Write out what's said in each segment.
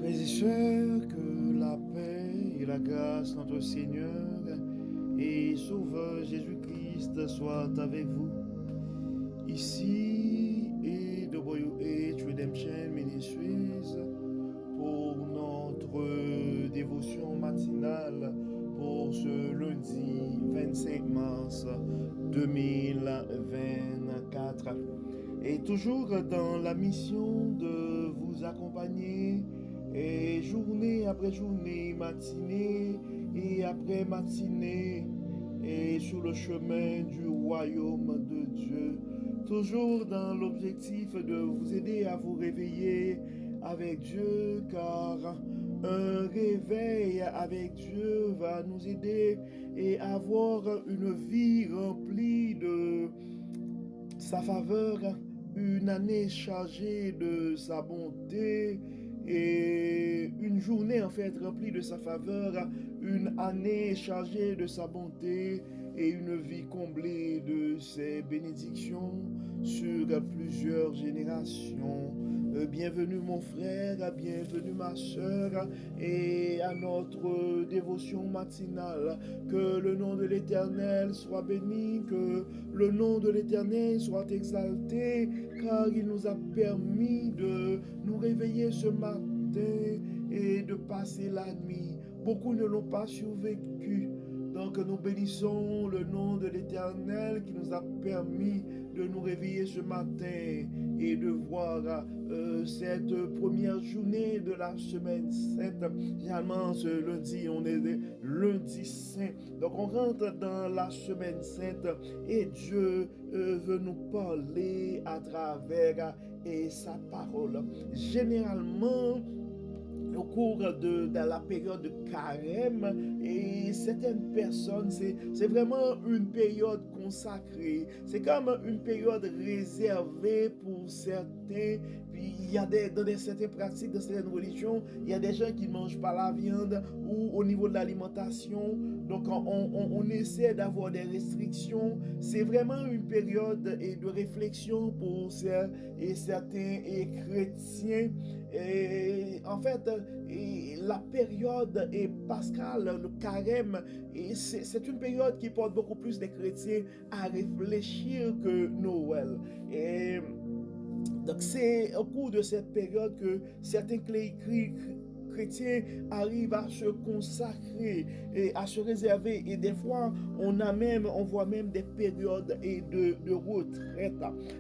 Frères et sœurs, que la paix et la grâce de notre Seigneur et Sauveur Jésus-Christ soient avec vous. Ici est WH Redemption Ministries pour notre dévotion matinale pour ce lundi 25 mars 2024. Et toujours dans la mission de vous accompagner et journée après journée, matinée et après matinée, et sur le chemin du royaume de Dieu, toujours dans l'objectif de vous aider à vous réveiller avec Dieu, car un réveil avec Dieu va nous aider et avoir une vie remplie de sa faveur, une année chargée de sa bonté et une journée en fait remplie de sa faveur, une année chargée de sa bonté et une vie comblée de ses bénédictions sur plusieurs générations. Bienvenue mon frère, bienvenue ma sœur et à notre dévotion matinale. Que le nom de l'Éternel soit béni, que le nom de l'Éternel soit exalté, car il nous a permis de nous réveiller ce matin et de passer la nuit. Beaucoup ne l'ont pas survécu. Donc nous bénissons le nom de l'Éternel qui nous a permis de nous réveiller ce matin et de voir cette première journée de la semaine sainte. Généralement ce lundi, on est lundi saint. Donc on rentre dans la semaine sainte et Dieu veut nous parler à travers sa parole. Généralement, au cours de la période de carême, et certaines personnes, c'est vraiment une période consacrée. C'est comme une période réservée pour certains. Puis il y a dans certaines pratiques, dans certaines religions, il y a des gens qui ne mangent pas la viande ou au niveau de l'alimentation. Donc on essaie d'avoir des restrictions. C'est vraiment une période de réflexion pour certains chrétiens. Et en fait, la période pascale, le carême, c'est une période qui porte beaucoup plus des chrétiens à réfléchir que Noël. Et donc c'est au cours de cette période que certains chrétiens arrivent à se consacrer et à se réserver, et des fois on voit même des périodes de retraite.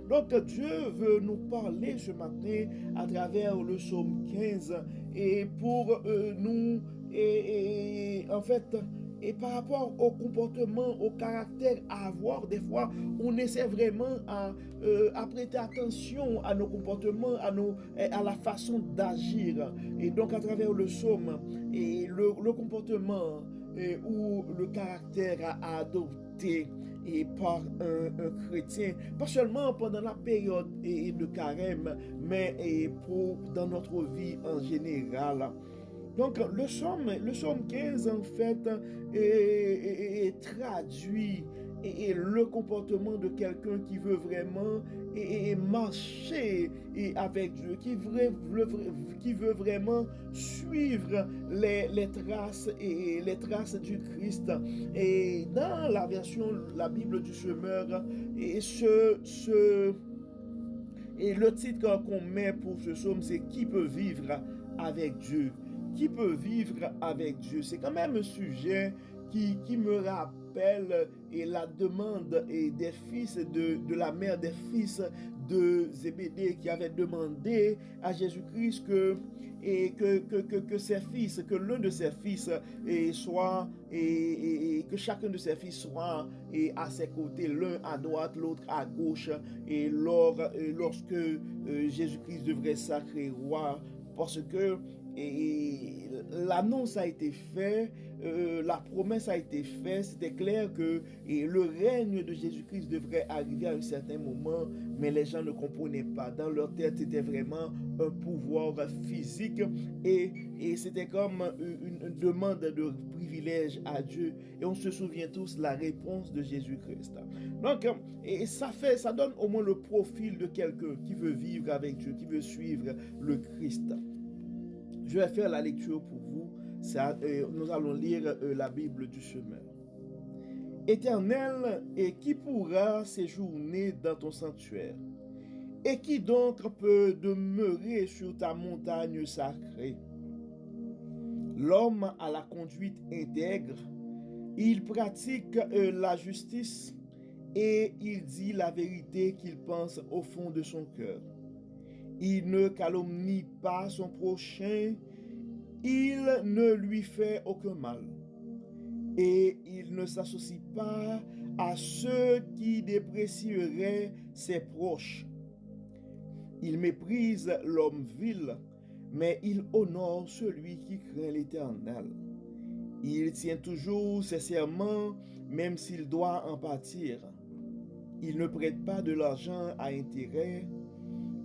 Donc Dieu veut nous parler ce matin à travers le psaume 15 et pour nous en fait, et par rapport au comportement, au caractère à avoir, des fois, on essaie vraiment à prêter attention à nos comportements, à la façon d'agir. Et donc, à travers le psaume, et le comportement ou le caractère à adopter et par un chrétien, pas seulement pendant la période de carême, mais dans notre vie en général. Donc, le psaume 15, en fait, traduit le comportement de quelqu'un qui veut vraiment marcher avec Dieu, qui veut vraiment suivre les traces du Christ. Et dans la version, la Bible du semeur, et le titre qu'on met pour ce psaume, c'est « Qui peut vivre avec Dieu ?» Qui peut vivre avec Dieu? C'est quand même un sujet qui me rappelle la demande des fils de la mère des fils de Zébédée, qui avait demandé à Jésus-Christ que ses fils, que l'un de ses fils soit et que chacun de ses fils soit à ses côtés, l'un à droite, l'autre à gauche, et lorsque Jésus-Christ devrait sacrer roi, parce que l'annonce a été faite, la promesse a été faite, c'était clair que le règne de Jésus-Christ devrait arriver à un certain moment, mais les gens ne comprenaient pas. Dans leur tête, c'était vraiment un pouvoir physique et c'était comme une demande de privilège à Dieu. Et on se souvient tous la réponse de Jésus-Christ. Donc, ça donne au moins le profil de quelqu'un qui veut vivre avec Dieu, qui veut suivre le Christ. Je vais faire la lecture pour vous. Nous allons lire la Bible du semeur. Éternel, et qui pourra séjourner dans ton sanctuaire? Et qui donc peut demeurer sur ta montagne sacrée? L'homme a la conduite intègre, il pratique la justice et il dit la vérité qu'il pense au fond de son cœur. Il ne calomnie pas son prochain, il ne lui fait aucun mal. Et il ne s'associe pas à ceux qui déprécieraient ses proches. Il méprise l'homme vil, mais il honore celui qui craint l'Éternel. Il tient toujours ses serments, même s'il doit en pâtir. Il ne prête pas de l'argent à intérêt.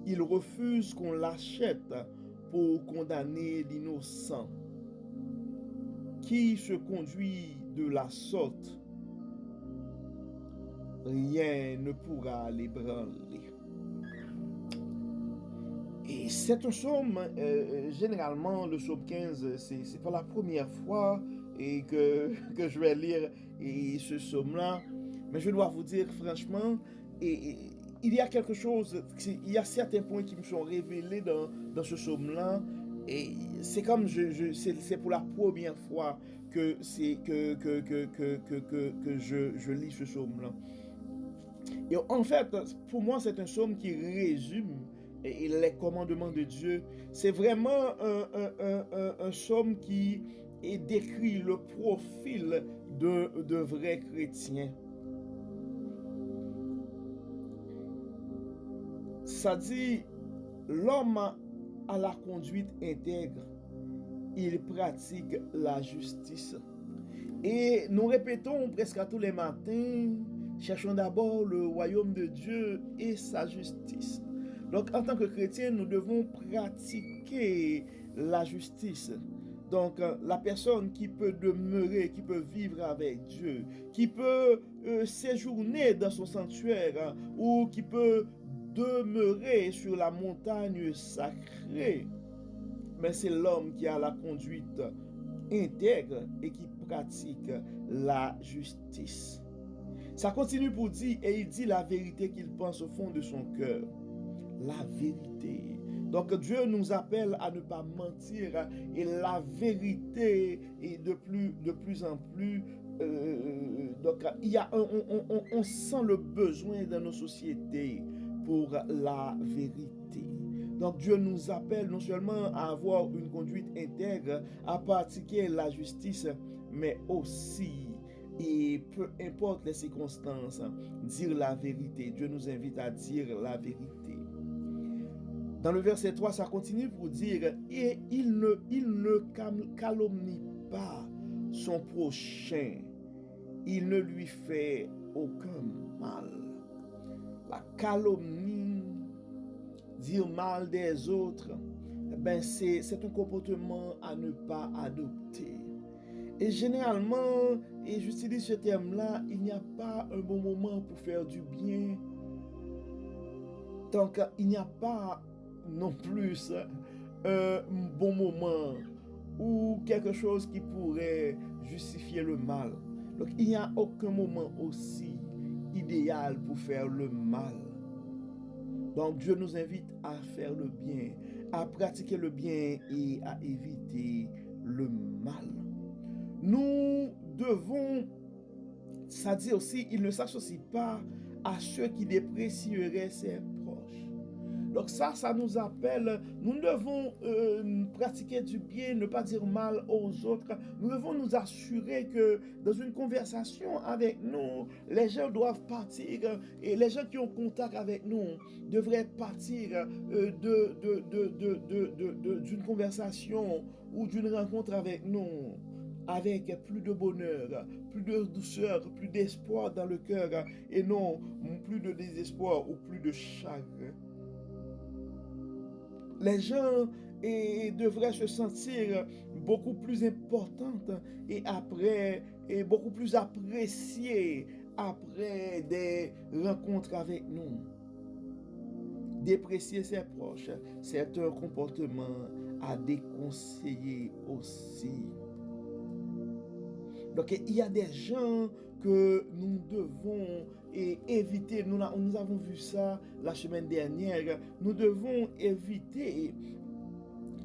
Il refuse qu'on l'achète pour condamner l'innocent. Qui se conduit de la sorte, rien ne pourra l'ébranler. Et c'est un psaume, généralement le psaume 15, c'est pas la première fois que je vais lire ce psaume-là, mais je dois vous dire franchement, il y a quelque chose, il y a certains points qui me sont révélés dans ce psaume-là, et c'est comme c'est pour la première fois que je lis ce psaume-là. Et en fait, pour moi, c'est un psaume qui résume les commandements de Dieu. C'est vraiment un psaume qui décrit le profil d'un vrai chrétien. Ça dit, l'homme a la conduite intègre, il pratique la justice. Et nous répétons presque à tous les matins, cherchons d'abord le royaume de Dieu et sa justice. Donc en tant que chrétien, nous devons pratiquer la justice. Donc la personne qui peut demeurer, qui peut vivre avec Dieu, qui peut séjourner dans son sanctuaire ou qui peut demeurer sur la montagne sacrée, mais c'est l'homme qui a la conduite intègre et qui pratique la justice. Ça continue pour dire, et il dit la vérité qu'il pense au fond de son cœur. La vérité. Donc Dieu nous appelle à ne pas mentir, et la vérité est de plus en plus. Donc il y a on sent le besoin dans nos sociétés pour la vérité. Donc Dieu nous appelle non seulement à avoir une conduite intègre, à pratiquer la justice, mais aussi, et peu importe les circonstances, dire la vérité. Dieu nous invite à dire la vérité. Dans le verset 3, ça continue pour dire, et il ne calomnie pas son prochain, il ne lui fait aucun mal. La calomnie, dire mal des autres, c'est un comportement à ne pas adopter. Et généralement, et j'utilise ce terme-là, il n'y a pas un bon moment pour faire du bien. Donc, il n'y a pas non plus un bon moment ou quelque chose qui pourrait justifier le mal. Donc, il n'y a aucun moment aussi idéal pour faire le mal. Donc Dieu nous invite à faire le bien, à pratiquer le bien et à éviter le mal. Nous devons, c'est-à-dire aussi, il ne s'associe pas à ceux qui déprécieraient ses proches. Donc ça nous appelle, nous devons pratiquer du bien, ne pas dire mal aux autres. Nous devons nous assurer que dans une conversation avec nous, les gens doivent partir et les gens qui ont contact avec nous devraient partir d'une conversation ou d'une rencontre avec nous avec plus de bonheur, plus de douceur, plus d'espoir dans le cœur et non plus de désespoir ou plus de chagrin. Les gens devraient se sentir beaucoup plus importantes et beaucoup plus appréciées après des rencontres avec nous. Déprécier ses proches, c'est un comportement à déconseiller aussi. Donc, il y a des gens que nous devons éviter. Nous avons vu ça la semaine dernière. Nous devons éviter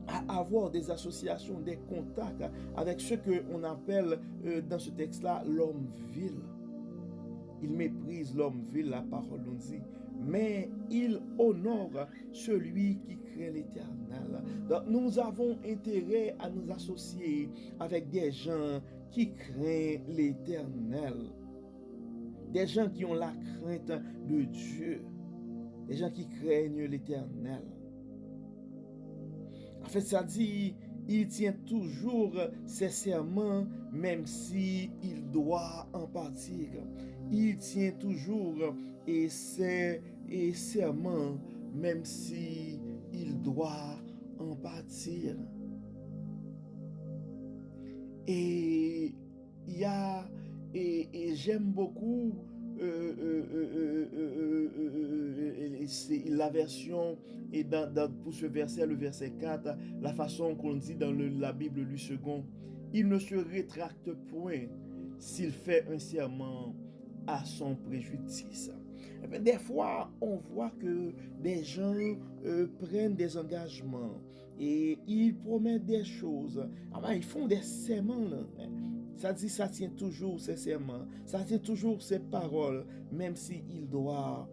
à avoir des associations, des contacts avec ce qu'on appelle dans ce texte-là l'homme vil. Il méprise l'homme vil, la parole nous dit, mais il honore celui qui craint l'Éternel. Donc, nous avons intérêt à nous associer avec des gens qui craignent l'Éternel, des gens qui ont la crainte de Dieu, des gens qui craignent l'Éternel. En fait, ça dit, il tient toujours ses serments, même si il doit en partir. Il tient toujours ses serments, même si il doit en partir. Et il y a, et j'aime beaucoup la version, et pour ce verset, le verset 4, la façon qu'on dit dans la Bible du second, il ne se rétracte point s'il fait un serment à son préjudice. Eh bien, des fois, on voit que des gens prennent des engagements et ils promettent des choses. Ah, ils font des serments, là. Ça dit, ça tient toujours ses serments, ça tient toujours ses paroles, même s'il doit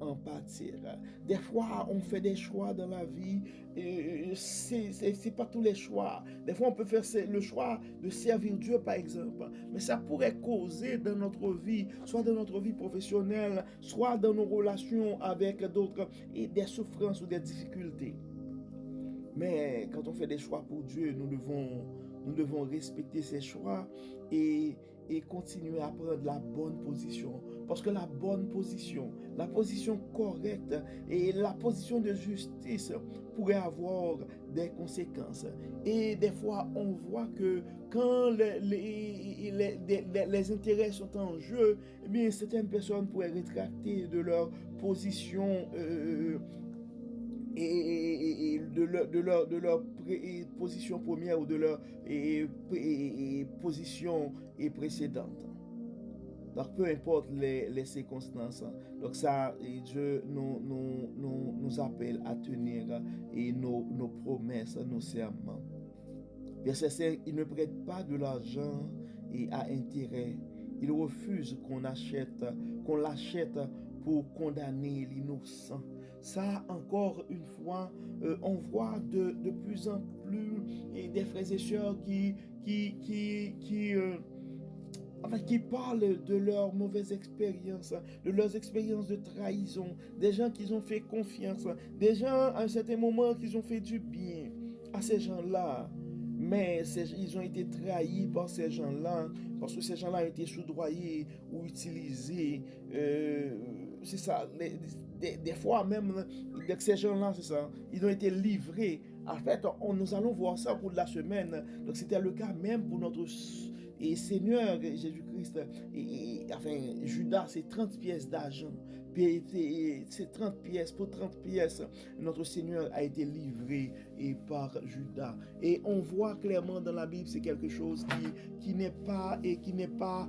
en partir. Des fois, on fait des choix dans la vie, c'est pas tous les choix. Des fois, on peut faire le choix de servir Dieu, par exemple, mais ça pourrait causer dans notre vie, soit dans notre vie professionnelle, soit dans nos relations avec d'autres, et des souffrances ou des difficultés. Mais quand on fait des choix pour Dieu, nous devons respecter ces choix et continuer à prendre la bonne position. Parce que la bonne position, la position correcte et la position de justice pourrait avoir des conséquences. Et des fois, on voit que quand les intérêts sont en jeu, eh bien, certaines personnes pourraient rétracter de leur position et de leur position première ou de leur position précédente. Donc, peu importe les circonstances. Donc, ça, Dieu nous appelle à tenir nos promesses, nos serments. Verset 5, il ne prête pas de l'argent à intérêt. Il refuse qu'on l'achète pour condamner l'innocent. Ça, encore une fois, on voit de plus en plus des frères et sœurs qui parlent de leurs mauvaises expériences, de leurs expériences de trahison, des gens qui ont fait confiance, des gens à un certain moment qui ont fait du bien à ces gens-là. Mais ils ont été trahis par ces gens-là, parce que ces gens-là ont été soudoyés ou utilisés. C'est ça, des fois même, ces gens-là, c'est ça, ils ont été livrés. En fait, nous allons voir ça au cours de la semaine. Donc, c'était le cas même pour notre Seigneur Jésus-Christ. Enfin, Judas, c'est 30 pièces d'argent. C'est 30 pièces. Pour 30 pièces, notre Seigneur a été livré par Judas. Et on voit clairement dans la Bible, c'est quelque chose qui n'est pas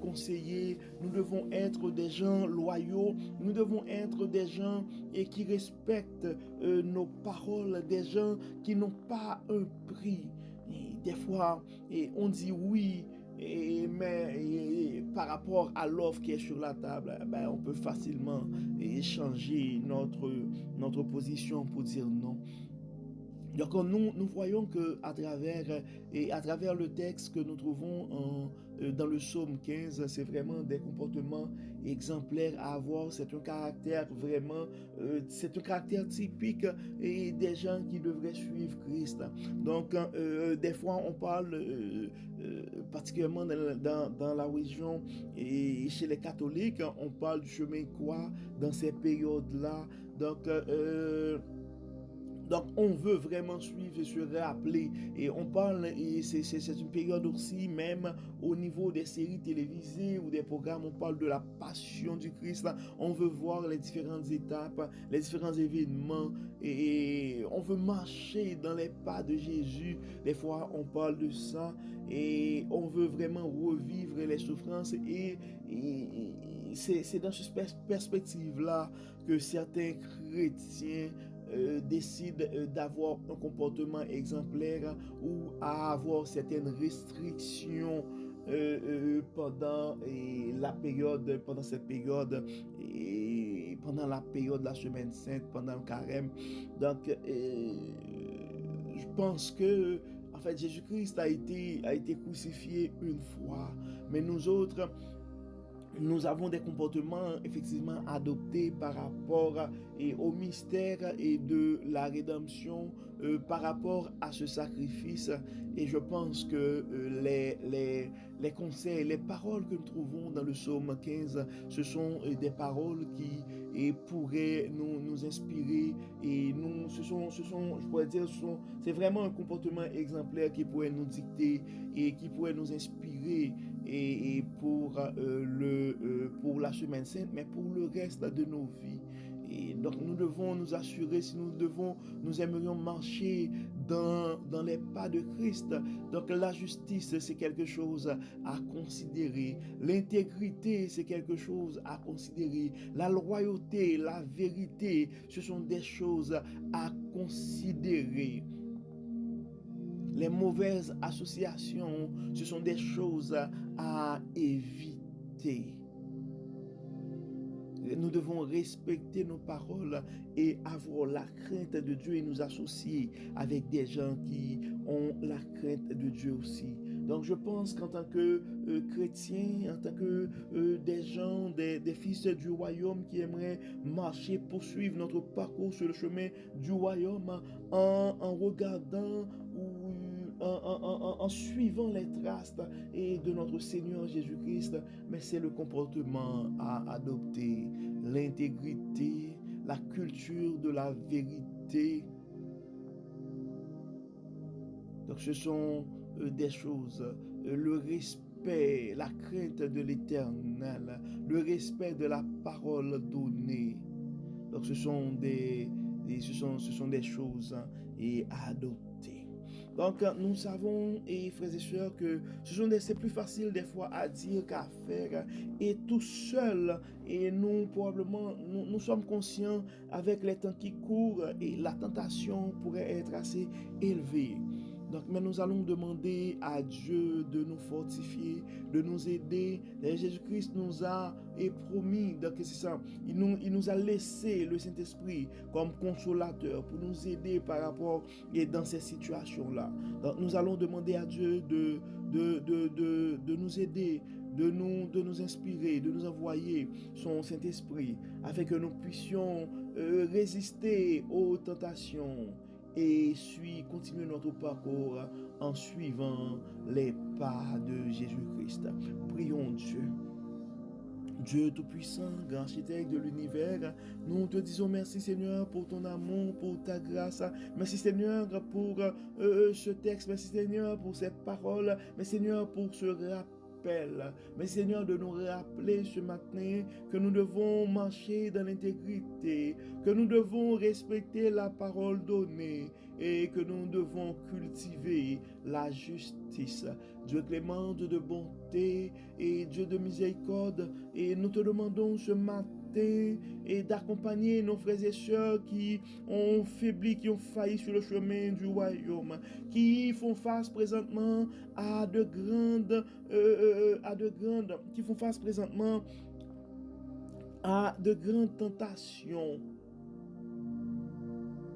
conseillé. Nous devons être des gens loyaux. Nous devons être des gens qui respectent nos paroles, des gens qui n'ont pas un prix. Et des fois, on dit oui, mais par rapport à l'offre qui est sur la table, on peut facilement changer notre position pour dire non. Donc nous voyons que à travers le texte que nous trouvons dans le psaume 15, c'est vraiment des comportements exemplaires à avoir. C'est un caractère vraiment, c'est un caractère typique des gens qui devraient suivre Christ. Donc des fois on parle particulièrement dans la religion et chez les catholiques, on parle du chemin de croix dans ces périodes-là. Donc Donc, on veut vraiment suivre et se rappeler. Et on parle, et c'est une période aussi, même au niveau des séries télévisées ou des programmes, on parle de la passion du Christ. On veut voir les différentes étapes, les différents événements. Et on veut marcher dans les pas de Jésus. Des fois, on parle de ça. Et on veut vraiment revivre les souffrances. Et c'est dans cette perspective-là que certains chrétiens décide d'avoir un comportement exemplaire ou à avoir certaines restrictions pendant cette période et pendant la période de la semaine sainte, pendant le carême. Donc, je pense que en fait Jésus-Christ a été crucifié une fois, mais nous autres, nous avons des comportements effectivement adoptés par rapport au mystère et de la rédemption, par rapport à ce sacrifice. Et je pense que les conseils, les paroles que nous trouvons dans le psaume 15, ce sont des paroles qui pourraient nous inspirer. Et je pourrais dire, c'est vraiment un comportement exemplaire qui pourrait nous dicter et qui pourrait nous inspirer et pour la semaine sainte, mais pour le reste de nos vies. Et donc nous devons nous assurer, si nous aimerions marcher dans les pas de Christ. Donc la justice, c'est quelque chose à considérer. L'intégrité, c'est quelque chose à considérer. La loyauté, la vérité, ce sont des choses à considérer. Les mauvaises associations, ce sont des choses à éviter. Nous devons respecter nos paroles et avoir la crainte de Dieu et nous associer avec des gens qui ont la crainte de Dieu aussi. Donc je pense qu'en tant que chrétiens, en tant que des gens, des fils du royaume qui aimeraient marcher, poursuivre notre parcours sur le chemin du royaume en regardant ou en suivant les traces et de notre Seigneur Jésus-Christ, mais c'est le comportement à adopter, l'intégrité, la culture de la vérité. Donc ce sont des choses, le respect, la crainte de l'Éternel, le respect de la parole donnée. Donc ce sont des choses à adopter. Donc nous savons, et frères et sœurs, que c'est plus facile des fois à dire qu'à faire, et tout seul, et nous probablement nous sommes conscients avec les temps qui courent et la tentation pourrait être assez élevée. Donc, mais nous allons demander à Dieu de nous fortifier, de nous aider. Jésus-Christ nous a promis, donc c'est ça, il nous a laissé le Saint-Esprit comme consolateur pour nous aider par rapport et dans ces situations-là. Donc, nous allons demander à Dieu de nous aider, de nous inspirer, de nous envoyer son Saint-Esprit afin que nous puissions résister aux tentations et continuer notre parcours en suivant les pas de Jésus-Christ. Prions Dieu. Dieu Tout-Puissant, grand architecte de l'univers, nous te disons merci Seigneur pour ton amour, pour ta grâce. Merci Seigneur pour ce texte. Merci Seigneur pour cette parole. Merci Seigneur pour ce rappel. Mais Seigneur, de nous rappeler ce matin que nous devons marcher dans l'intégrité, que nous devons respecter la parole donnée et que nous devons cultiver la justice. Dieu clément, Dieu de bonté et Dieu de miséricorde, et nous te demandons ce matin et d'accompagner nos frères et sœurs qui ont faibli, qui ont failli sur le chemin du royaume, qui font face présentement à de grandes, qui font face présentement à de grandes tentations.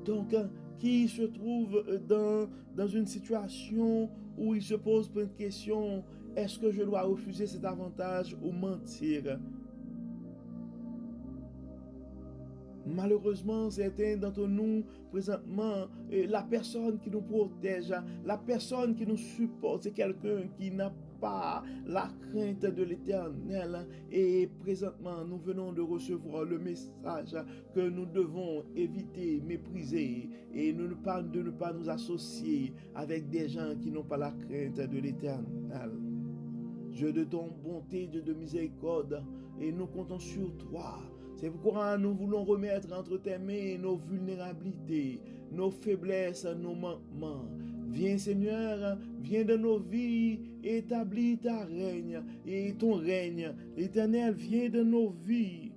Donc, qui se trouvent dans une situation où ils se posent plein de questions. Est-ce que je dois refuser cet avantage ou mentir? Malheureusement, certains d'entre nous, présentement, la personne qui nous protège, la personne qui nous supporte, c'est quelqu'un qui n'a pas la crainte de l'Éternel. Et présentement, nous venons de recevoir le message que nous devons éviter, mépriser et de ne pas nous associer avec des gens qui n'ont pas la crainte de l'Éternel. Dieu de ton bonté, Dieu de miséricorde, et nous comptons sur toi. C'est pourquoi nous voulons remettre entre tes mains nos vulnérabilités, nos faiblesses, nos manquements. Viens Seigneur, viens dans nos vies, établis ta règne et ton règne. L'Éternel, viens dans nos vies,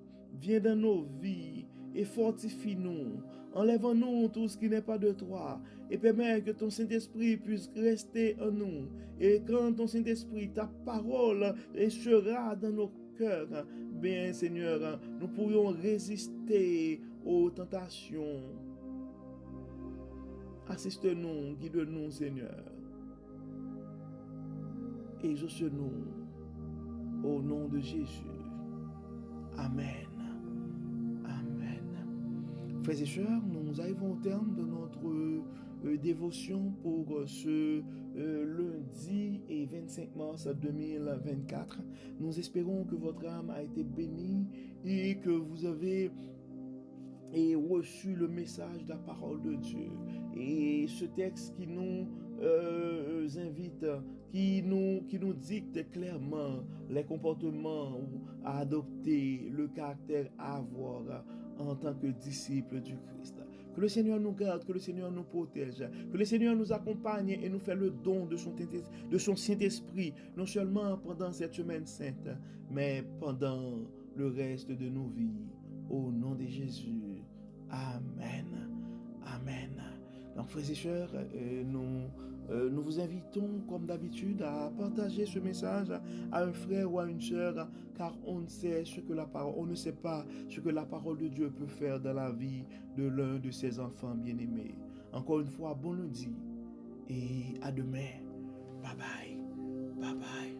et fortifie-nous. Enlève-nous tout ce qui n'est pas de toi et permets que ton Saint-Esprit puisse rester en nous. Et quand ton Saint-Esprit, ta parole sera dans nos cœurs, bien Seigneur, nous pourrions résister aux tentations. Assiste-nous, guide-nous Seigneur. Exauce-nous au nom de Jésus. Amen. Frères et sœurs, nous arrivons au terme de notre dévotion pour ce lundi et 25 mars 2024. Nous espérons que votre âme a été bénie et que vous avez reçu le message de la parole de Dieu. Et ce texte qui nous invite, qui nous dicte clairement les comportements à adopter, le caractère à avoir en tant que disciple du Christ. Que le Seigneur nous garde, que le Seigneur nous protège, que le Seigneur nous accompagne et nous fait le don de son Saint-Esprit, non seulement pendant cette semaine sainte, mais pendant le reste de nos vies. Au nom de Jésus. Amen. Donc, frères et sœurs, nous vous invitons, comme d'habitude, à partager ce message à un frère ou à une sœur, car on ne sait pas ce que la parole de Dieu peut faire dans la vie de l'un de ses enfants bien-aimés. Encore une fois, bon lundi et à demain. Bye bye.